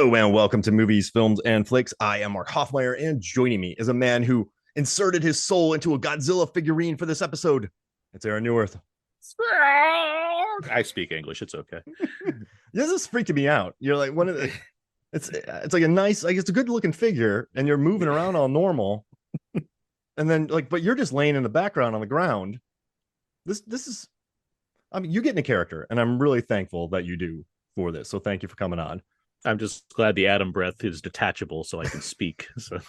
Hello and welcome to Movies, Films, and Flicks. I am Mark Hoffmeyer, and joining me is a man who inserted his soul into a Godzilla figurine for this episode. It's Aaron Neuwirth. I speak English. It's okay. This is freaking me out. You're like one of the. It's like a nice, like it's a good looking figure, and you're moving around all normal, and then but you're just laying in the background on the ground. This is, I mean, you get in a character, and I'm really thankful that you do for this. So thank you for coming on. I'm just glad the atom breath is detachable so I can speak. So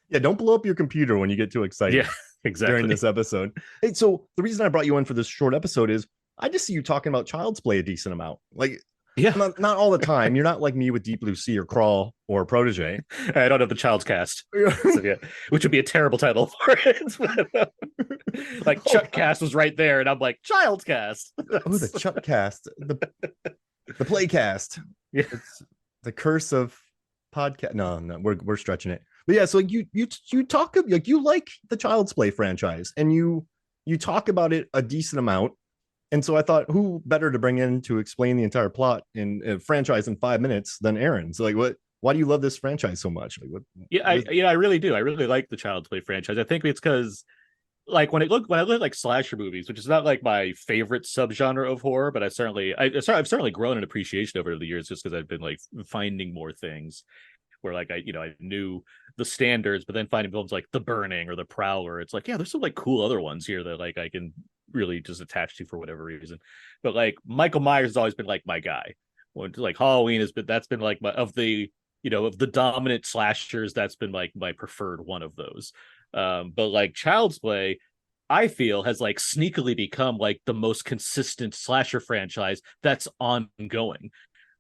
yeah, don't blow up your computer when you get too excited. Yeah, exactly. During this episode. Hey, so the reason I brought you in for this short episode is I just see you talking about Child's Play a decent amount. Like, yeah, not all the time. You're not like me with Deep Blue Sea or Crawl or Protege. I don't have the Child's Cast, so, yeah, which would be a terrible title for it. Like Chuck Cast was right there, and I'm like Child's Cast. Oh, the Chuck Cast, the Play Cast. Yeah. It's the curse of podcast. No, we're stretching it. But yeah, so you talk like you like the Child's Play franchise, and you talk about it a decent amount. And so I thought, who better to bring in to explain the entire plot in a franchise in 5 minutes than Aaron? So like, why do you love this franchise so much? Like, I really do. I really like the Child's Play franchise. I think it's because like when I look at like slasher movies, which is not like my favorite subgenre of horror, but I've certainly grown in appreciation over the years just because I've been like finding more things where like I knew the standards, but then finding films like The Burning or The Prowler, it's like, yeah, there's some like cool other ones here that like I can really just attach to for whatever reason. But like Michael Myers has always been like my guy. When like Halloween that's been like of the dominant slashers, that's been like my preferred one of those. But like Child's Play, I feel has like sneakily become like the most consistent slasher franchise that's ongoing.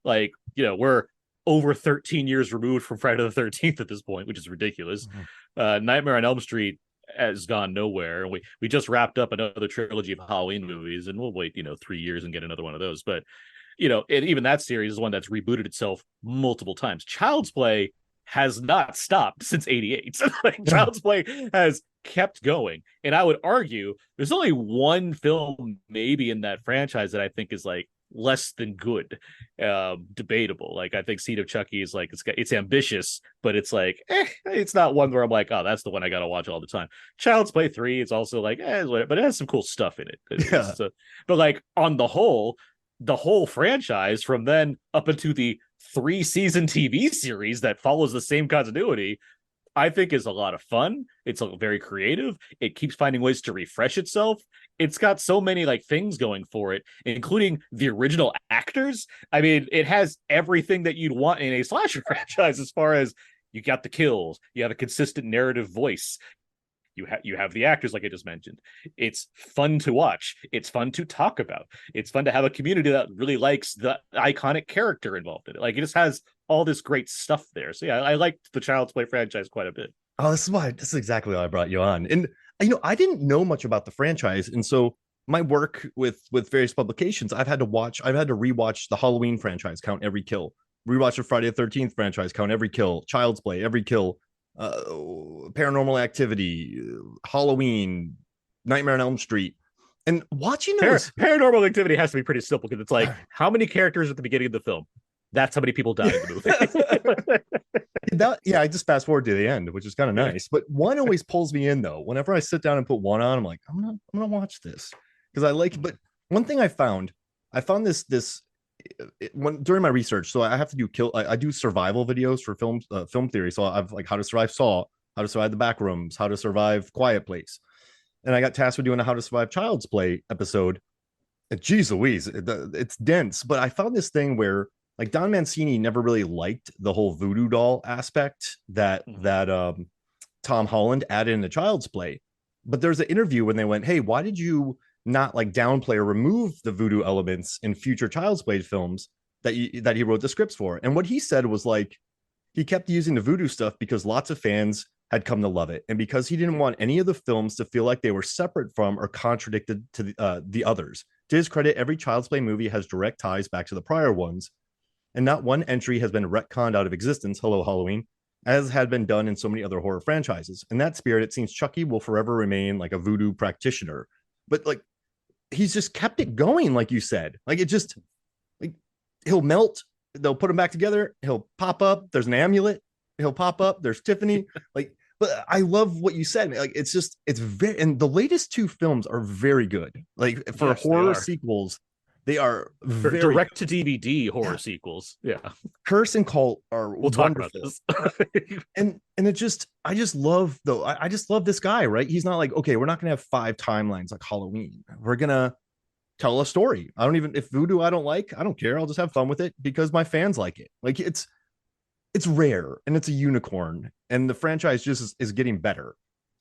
Like, we're over 13 years removed from Friday the 13th at this point, which is ridiculous. Mm-hmm. Nightmare on Elm Street has gone nowhere. We just wrapped up another trilogy of Halloween movies, and we'll wait 3 years and get another one of those. But even that series is one that's rebooted itself multiple times. Child's Play has not stopped since 88. Like, Child's Play has kept going. And I would argue there's only one film maybe in that franchise that I think is like less than good, debatable. Like, I think Seed of Chucky is like, it's ambitious, but it's like, it's not one where I'm like, oh, that's the one I gotta watch all the time. Child's Play 3 is also like, but it has some cool stuff in it. Yeah. But like on the whole franchise from then up into the 3-season TV series that follows the same continuity, I think is a lot of fun. It's very creative. It keeps finding ways to refresh itself. It's got so many like things going for it, including the original actors. I mean, it has everything that you'd want in a slasher franchise as far as you got the kills, you have a consistent narrative voice, you have the actors like I just mentioned. It's fun to watch. It's fun to talk about. It's fun to have a community that really likes the iconic character involved in it. Like, it just has all this great stuff there. So yeah, I liked the Child's Play franchise quite a bit. Oh, this is exactly why I brought you on. And I didn't know much about the franchise, and so my work with various publications, I've had to rewatch the Halloween franchise, count every kill. Rewatch the Friday the 13th franchise, count every kill. Child's Play, every kill. Paranormal Activity, Halloween, Nightmare on Elm Street, and watching Paranormal Activity has to be pretty simple because it's like, how many characters at the beginning of the film? That's how many people died in the movie. I just fast forward to the end, which is kind of nice. But one always pulls me in though. Whenever I sit down and put one on, I'm like, I'm gonna watch this because I like. But one thing I found this during my research, so I have to do I do survival videos for film theory. So I've like How to Survive Saw, How to Survive the Back Rooms, How to Survive Quiet Place, and I got tasked with doing a How to Survive Child's Play episode. Geez Louise, it's dense. But I found this thing where like Don Mancini never really liked the whole voodoo doll aspect that Tom Holland added in the Child's Play. But there's an interview when they went, hey, why did you not like downplay or remove the voodoo elements in future Child's Play films that he wrote the scripts for? And what he said was like, he kept using the voodoo stuff because lots of fans had come to love it, and because he didn't want any of the films to feel like they were separate from or contradicted to the others. To his credit, every Child's Play movie has direct ties back to the prior ones, and not one entry has been retconned out of existence, hello Halloween, as had been done in so many other horror franchises. In that spirit, it seems Chucky will forever remain like a voodoo practitioner. But like, he's just kept it going, like you said. Like, it just, like, he'll melt they'll put them back together. He'll pop up. There's an amulet. He'll pop up. There's Tiffany. Like, but I love what you said. Like, it's just, it's very, and the latest two films are very good. Like for Yes, horror sequels, they are very direct to DVD horror sequels. Yeah, Curse and Cult are we'll talk about this. and it just, I just love though. I just love this guy, right? He's not like, okay, we're not gonna have 5 timelines like Halloween. We're gonna tell a story. I don't even, if voodoo I don't like, I don't care. I'll just have fun with it because my fans like it. Like it's rare and it's a unicorn, and the franchise just is getting better.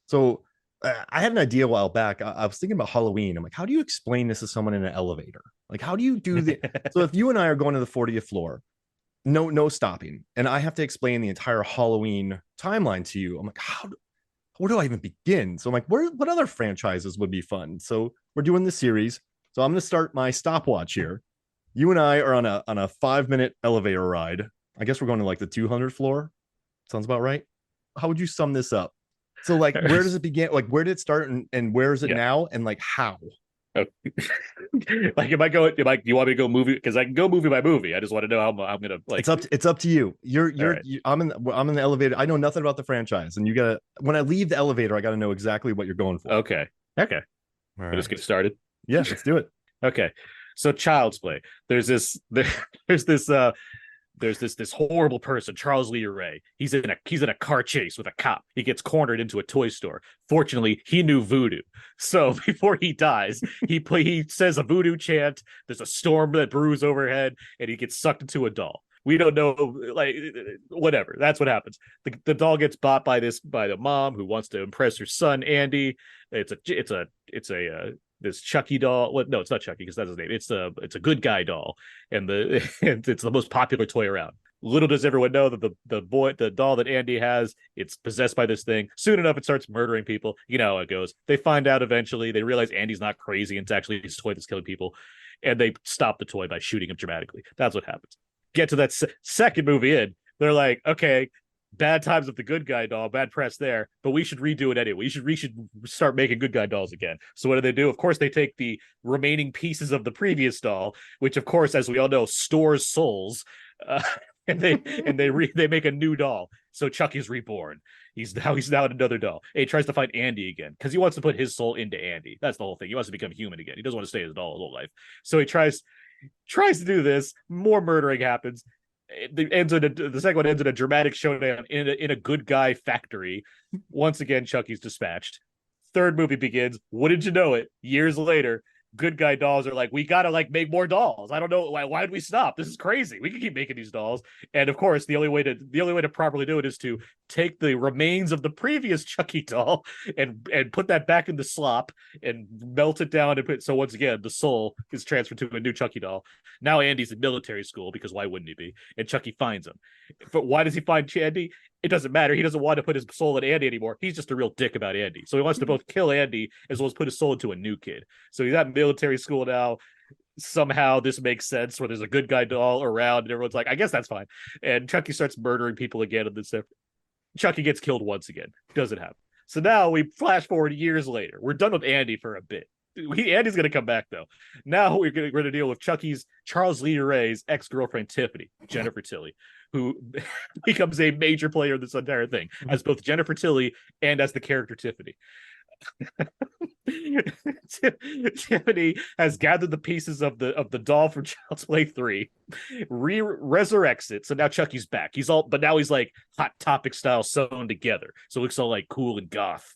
So I had an idea a while back. I was thinking about Halloween. I'm like, how do you explain this to someone in an elevator? Like, how do you do the? So if you and I are going to the 40th floor, no stopping, and I have to explain the entire Halloween timeline to you, I'm like, where do I even begin? So I'm like, what other franchises would be fun? So we're doing this series. So I'm going to start my stopwatch here. You and I are on a 5-minute elevator ride. I guess we're going to like the 200th floor. Sounds about right. How would you sum this up? So like, where does it begin? Like, where did it start, and where is it now? And like, how? Oh. Like, am I going? You want me to go movie? Because I can go movie by movie. I just want to know how I'm gonna like. It's up to you. Right. I'm in the elevator. I know nothing about the franchise, and you gotta. When I leave the elevator, I gotta know exactly what you're going for. Okay. All right. Let's get started. Yeah, let's do it. Okay. So Child's Play. There's this horrible person, Charles Lee Ray. He's in a car chase with a cop. He gets cornered into a toy store. Fortunately, he knew voodoo. So before he dies, he says a voodoo chant. There's a storm that brews overhead, and he gets sucked into a doll. We don't know, like, whatever. That's what happens. The doll gets bought by the mom who wants to impress her son Andy. It's a this Chucky doll. Well, no, it's not Chucky because that's his name. It's a good guy doll, and it's the most popular toy around. Little does everyone know that the doll that Andy has, it's possessed by this thing. Soon enough, it starts murdering people. You know how it goes. They find out eventually. They realize Andy's not crazy. It's actually his toy that's killing people, and they stop the toy by shooting him dramatically. That's what happens. Get to that second movie in. They're like, okay, bad times with the good guy doll, bad press there, but we should redo it anyway. We should start making good guy dolls again. So what do? Of course, they take the remaining pieces of the previous doll, which of course, as we all know, stores souls, and they make a new doll. So Chucky's reborn. He's now another doll. And he tries to find Andy again because he wants to put his soul into Andy. That's the whole thing. He wants to become human again. He doesn't want to stay as a doll his whole life. So he tries to do this. More murdering happens. The second one ends in a dramatic showdown in a good guy factory. Once again, Chucky's dispatched. Third movie begins. Wouldn't you know it? Years later, good guy dolls are like, we gotta like make more dolls. I don't know why did we stop? This is crazy. We can keep making these dolls. And of course, the only way to properly do it is to take the remains of the previous Chucky doll and put that back in the slop and melt it down and put. So once again, the soul is transferred to a new Chucky doll. Now Andy's in military school because why wouldn't he be? And Chucky finds him. But why does he find Andy? It doesn't matter. He doesn't want to put his soul in Andy anymore. He's just a real dick about Andy. So he wants to both kill Andy as well as put his soul into a new kid. So he's at military school now. Somehow this makes sense where there's a good guy doll around and everyone's like, I guess that's fine. And Chucky starts murdering people again and this stuff. Chucky gets killed once again. Doesn't happen. So now we flash forward years later. We're done with Andy for a bit. Andy's going to come back though. Now we're going to deal with Charles Lee Ray's ex-girlfriend Tiffany, Jennifer Tilly, who becomes a major player in this entire thing as both Jennifer Tilly and as the character Tiffany. Tiffany has gathered the pieces of the doll from Child's Play 3, resurrects it. So now Chucky's back. But now he's like Hot Topic style sewn together. So it looks all like cool and goth.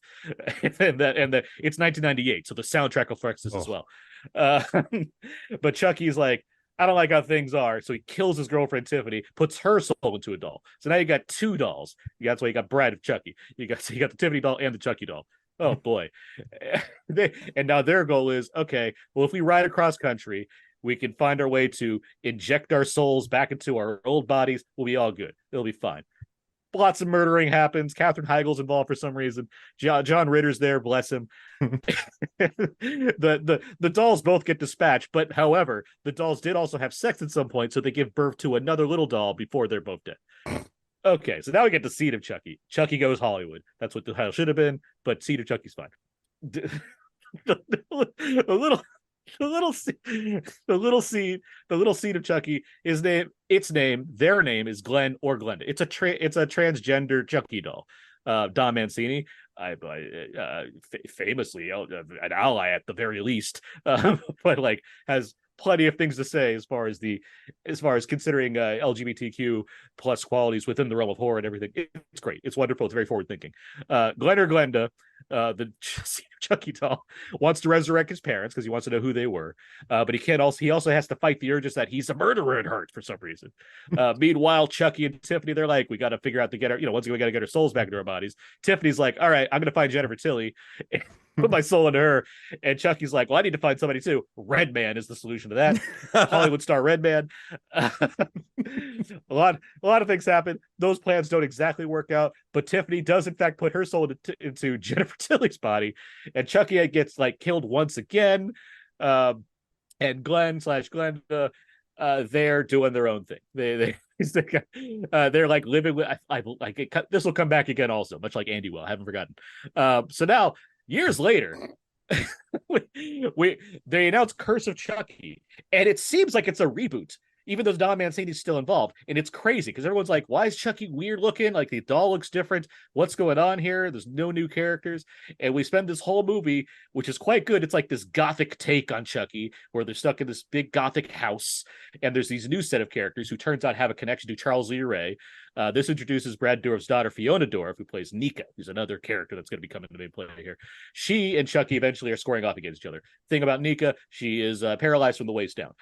It's 1998, so the soundtrack reflects this as well. But Chucky's like, I don't like how things are. So he kills his girlfriend Tiffany, puts her soul into a doll. So now you got two dolls. That's why you got Brad and Chucky. You got the Tiffany doll and the Chucky doll. Oh boy. And now their goal is, okay, well, if we ride across country, we can find our way to inject our souls back into our old bodies. We'll be all good. It'll be fine. Lots of murdering happens. Katherine Heigl's involved for some reason. John Ritter's there, bless him. The dolls both get dispatched, but however, the dolls did also have sex at some point, so they give birth to another little doll before they're both dead. Okay, so now we get the Seed of Chucky. Chucky Goes Hollywood. That's what the title should have been, but Seed of Chucky's fine. a little the little the little seed the little seed of Chucky. Their name is Glenn or Glenda. It's a transgender Chucky doll. Don Mancini, famously an ally at the very least, but like has plenty of things to say as far as considering LGBTQ plus qualities within the realm of horror and everything. It's great. It's wonderful. It's very forward thinking. Glenn or Glenda, the Chucky doll, wants to resurrect his parents because he wants to know who they were, but he also has to fight the urges that he's a murderer at heart for some reason. Meanwhile, Chucky and Tiffany, they're like, we got to figure out to get once again, we got to get our souls back into our bodies. Tiffany's like, all right, I'm gonna find Jennifer Tilly, put my soul into her, and Chucky's like, well, I need to find somebody too. Redman is the solution to that. Hollywood star Redman. A lot of things happen. Those plans don't exactly work out, but Tiffany does in fact put her soul into Jennifer Tilly's body, and Chucky gets like killed once again. And Glenn/Glenda, they're doing their own thing. They're like living with. This will come back again also, much like Andy will. I haven't forgotten. So now years later, they announced Curse of Chucky, and it seems like it's a reboot, even though Don Mancini's still involved. And it's crazy because everyone's like, why is Chucky weird looking? Like, the doll looks different. What's going on here? There's no new characters. And we spend this whole movie, which is quite good. It's like this gothic take on Chucky, where they're stuck in this big gothic house. And there's these new set of characters who turns out have a connection to Charles Lee Ray. This introduces Brad Dourif's daughter, Fiona Dourif, who plays Nika, who's another character that's going to be coming to main play here. She and Chucky eventually are scoring off against each other. Thing about Nika, she is paralyzed from the waist down.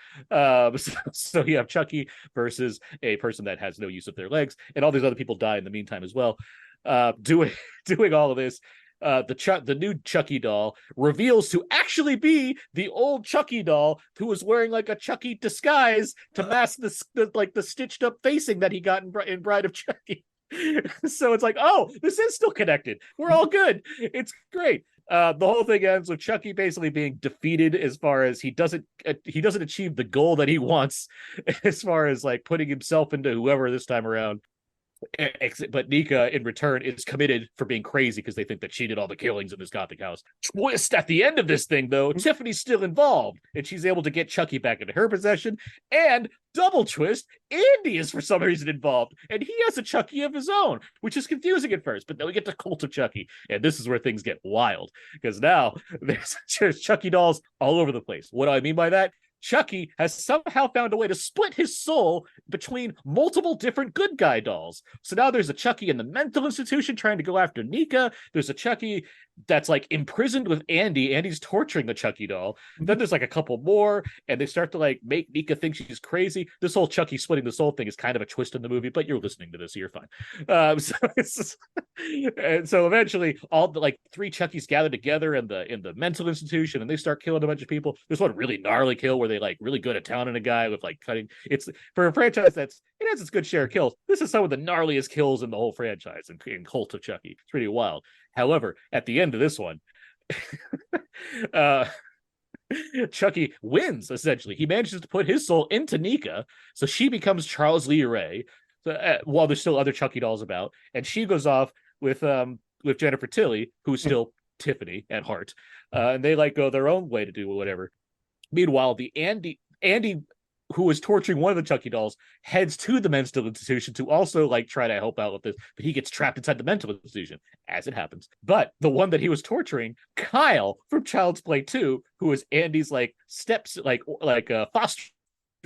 So you have Chucky versus a person that has no use of their legs, and all these other people die in the meantime as well. Doing all of this, the new Chucky doll reveals to actually be the old Chucky doll who was wearing like a Chucky disguise to mask the stitched up facing that he got in Bride of Chucky. So it's like, oh, this is still connected. We're all good. It's great. The whole thing ends with Chucky basically being defeated as far as he doesn't achieve the goal that he wants, as far as like putting himself into whoever this time around. But Nika, in return, is committed for being crazy because they think that she did all the killings in this gothic house. Twist at the end of this thing, though, Tiffany's still involved, and she's able to get Chucky back into her possession. And double twist, Andy is for some reason involved, and he has a Chucky of his own, which is confusing at first. But then we get to Cult of Chucky, and this is where things get wild, because now there's Chucky dolls all over the place. What do I mean by that? Chucky has somehow found a way to split his soul between multiple different good guy dolls. So now there's a Chucky in the mental institution trying to go after Nika. There's a Chucky that's like imprisoned with Andy. Andy's torturing the Chucky doll. Then there's like a couple more, and they start to like make Nika think she's crazy. This whole Chucky splitting the soul thing is kind of a twist in the movie, but you're listening to this, so you're fine. And so eventually all the like three Chuckies gather together in the mental institution, and they start killing a bunch of people. There's one really gnarly kill where they like really good at towning a guy with like cutting. It's for a franchise it has its good share of kills. This is some of the gnarliest kills in the whole franchise in Cult of Chucky. It's pretty wild. However, at the end of this one, Chucky wins, essentially. He manages to put his soul into Nika, so she becomes Charles Lee Ray, while there's still other Chucky dolls about, and she goes off with Jennifer Tilly, who's still Tiffany at heart, and they like go their own way to do whatever. Meanwhile, the Andy, who was torturing one of the Chucky dolls, heads to the mental institution to also like try to help out with this, but he gets trapped inside the mental institution, as it happens. But the one that he was torturing, Kyle from Child's Play 2, who is Andy's like foster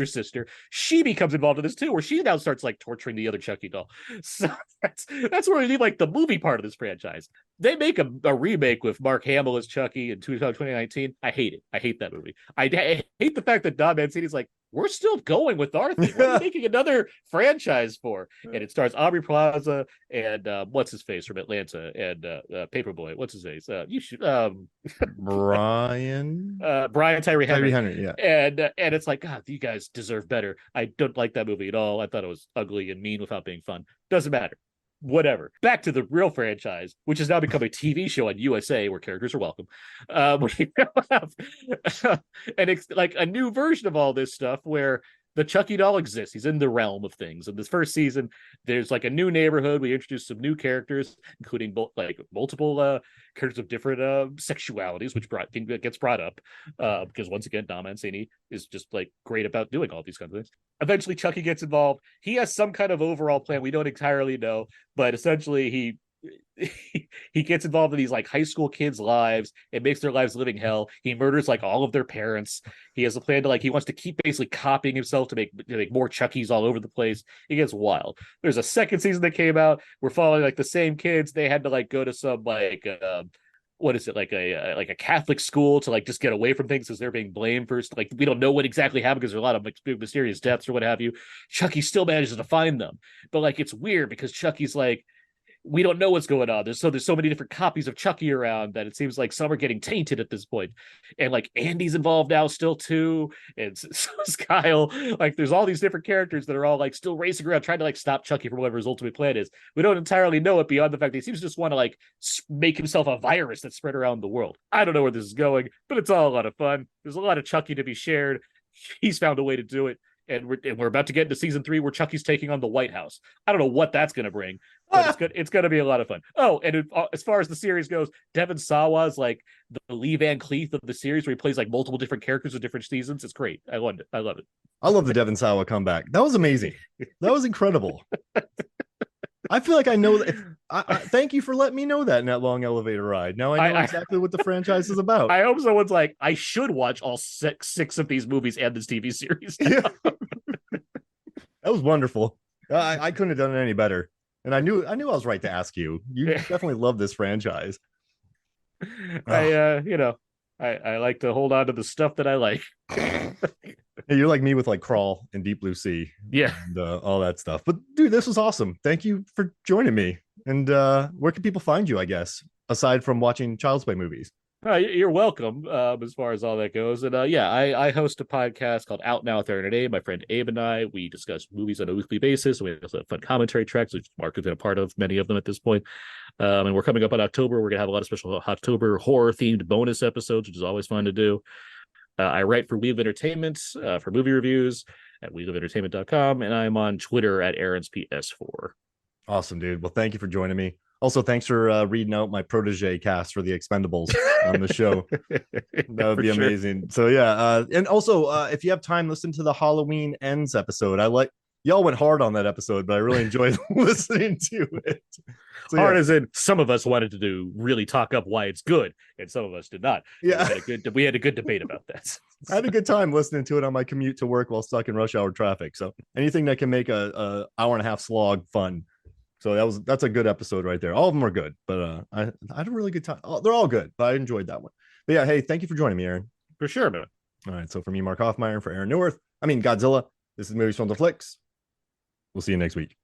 sister, she becomes involved in this too, where she now starts like torturing the other Chucky doll. So that's where we leave like the movie part of this franchise. They make a remake with Mark Hamill as Chucky in 2019. I hate it. I hate that movie. I hate the fact that Don Mancini's like, we're still going with our thing. We're making another franchise for, and it stars Aubrey Plaza and what's his face from Atlanta and Paperboy. What's his face? You should Brian Tyree Henry. Yeah. And it's like, God, you guys deserve better. I don't like that movie at all. I thought it was ugly and mean without being fun. Doesn't matter. Whatever. Back to the real franchise, which has now become a TV show on USA where characters are welcome. We now have and it's like a new version of all this stuff where the Chucky doll exists. He's in the realm of things. In this first season, there's like a new neighborhood. We introduce some new characters, including like multiple characters of different sexualities, which gets brought up because once again, Dom Mancini is just like great about doing all these kinds of things. Eventually, Chucky gets involved. He has some kind of overall plan. We don't entirely know, but essentially, he gets involved in these like high school kids' lives. It makes their lives living hell. He murders like all of their parents. He has a plan to like he wants to keep basically copying himself to make more Chuckies all over the place. It gets wild. There's a second season that came out. We're following like the same kids. They had to like go to some like what is it like a Catholic school to like just get away from things because they're being blamed for like we don't know what exactly happened because there's a lot of like, mysterious deaths or what have you. Chucky still manages to find them, but like it's weird because Chucky's like we don't know what's going on. There's so many different copies of Chucky around that it seems like some are getting tainted at this point. And like Andy's involved now still too. And so is Kyle. Like there's all these different characters that are all like still racing around trying to like stop Chucky from whatever his ultimate plan is. We don't entirely know it beyond the fact that he seems to just want to like make himself a virus that's spread around the world. I don't know where this is going, but it's all a lot of fun. There's a lot of Chucky to be shared. He's found a way to do it. And we're about to get into season 3 where Chucky's taking on the White House. I don't know what that's going to bring, but it's good. It's going to be a lot of fun. Oh, and as far as the series goes, Devon Sawa's like the Lee Van Cleef of the series, where he plays like multiple different characters with different seasons. It's great. I love it. I love it. I love the Devon Sawa comeback. That was amazing. That was incredible. I feel like I know that. Thank you for letting me know that in that long elevator ride. Now I know exactly what the franchise is about. I hope someone's like, I should watch all six of these movies and this TV series. Yeah. That was wonderful. I couldn't have done it any better. And I knew I was right to ask you. You definitely love this franchise. I like to hold on to the stuff that I like. Hey, you're like me with like Crawl and Deep Blue Sea. Yeah. And all that stuff. But dude, this was awesome. Thank you for joining me. And where can people find you, I guess, aside from watching Child's Play movies? You're welcome as far as all that goes. And I host a podcast called Out Now with Aaron and Abe. My friend Abe and I, we discuss movies on a weekly basis. We also have fun commentary tracks, which Mark has been a part of many of them at this point. And we're coming up on October. We're going to have a lot of special October horror-themed bonus episodes, which is always fun to do. I write for We Live Entertainment for movie reviews at WeLiveEntertainment.com, and I'm on Twitter at Aaron's PS4. Awesome, dude. Well, thank you for joining me. Also, thanks for reading out my protege cast for the Expendables on the show. That would be amazing. So yeah, and also if you have time, listen to the Halloween Ends episode. Y'all went hard on that episode, but I really enjoyed listening to it. So, hard as in some of us wanted to really talk up why it's good, and some of us did not. Yeah, we had a good debate about that. I had a good time listening to it on my commute to work while stuck in rush hour traffic. So anything that can make a hour and a half slog fun. So that's a good episode right there. All of them are good, but I had a really good time. They're all good, but I enjoyed that one. But yeah, hey, thank you for joining me, Aaron. For sure, man. All right, so for me, Mark Hoffmeyer, for Aaron Neuwirth, Godzilla. This is Movies from the Flicks. We'll see you next week.